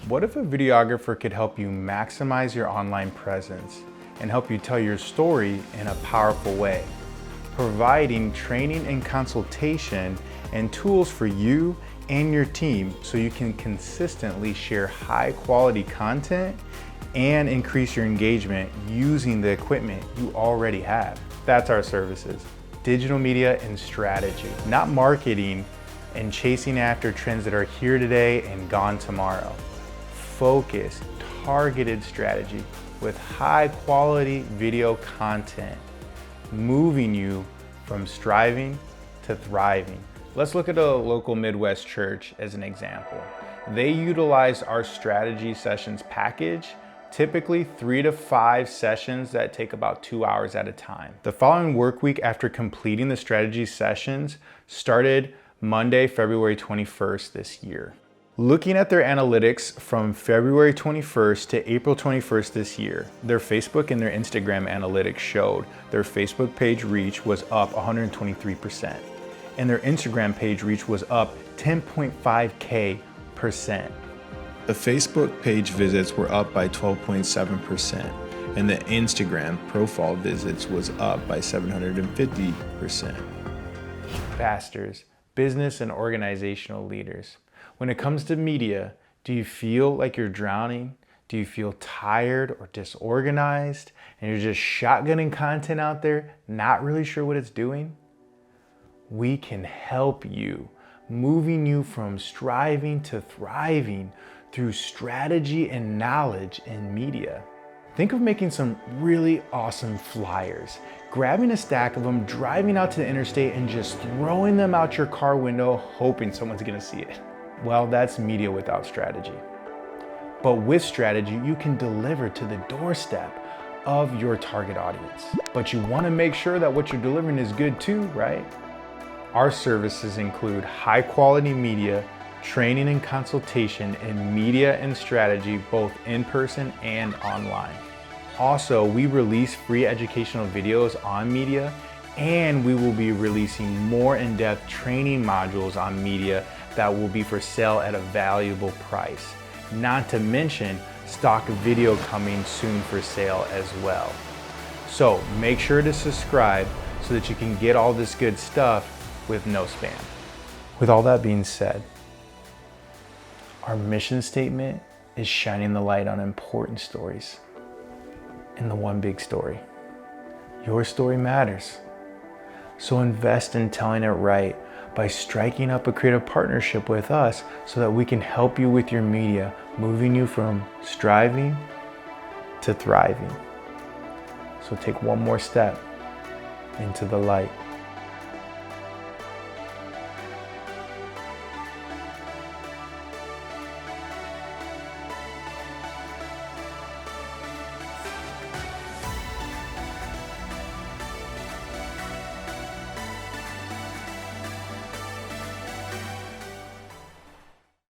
What if a videographer could help you maximize your online presence and help you tell your story in a powerful way, providing training and consultation and tools for you and your team so you can consistently share high quality content and increase your engagement using the equipment you already have? That's our services. Digital media and strategy, not marketing and chasing after trends that are here today and gone tomorrow. Focused, targeted strategy with high quality video content, moving you from striving to thriving. Let's look at a local Midwest church as an example. They utilized our strategy sessions package, typically 3 to 5 sessions that take about 2 hours at a time. The following work week after completing the strategy sessions started Monday, February 21st this year. Looking at their analytics from February 21st to April 21st this year, their Facebook and their Instagram analytics showed their Facebook page reach was up 123%, and their Instagram page reach was up 10.5K%. The Facebook page visits were up by 12.7%, and the Instagram profile visits was up by 750%. Pastors, business and organizational leaders. When it comes to media, do you feel like you're drowning? Do you feel tired or disorganized and you're just shotgunning content out there, not really sure what it's doing? We can help you, moving you from striving to thriving through strategy and knowledge in media. Think of making some really awesome flyers, grabbing a stack of them, driving out to the interstate and just throwing them out your car window, hoping someone's gonna see it. Well, that's media without strategy. But with strategy, you can deliver to the doorstep of your target audience. But you wanna make sure that what you're delivering is good too, right? Our services include high quality media, training and consultation in media and strategy, both in person and online. Also, we release free educational videos on media, and we will be releasing more in-depth training modules on media that will be for sale at a valuable price. Not to mention stock video coming soon for sale as well. So make sure to subscribe so that you can get all this good stuff with no spam. With all that being said, our mission statement is shining the light on important stories in the one big story. Your story matters. So invest in telling it right by striking up a creative partnership with us so that we can help you with your media, moving you from striving to thriving. So take one more step into the light.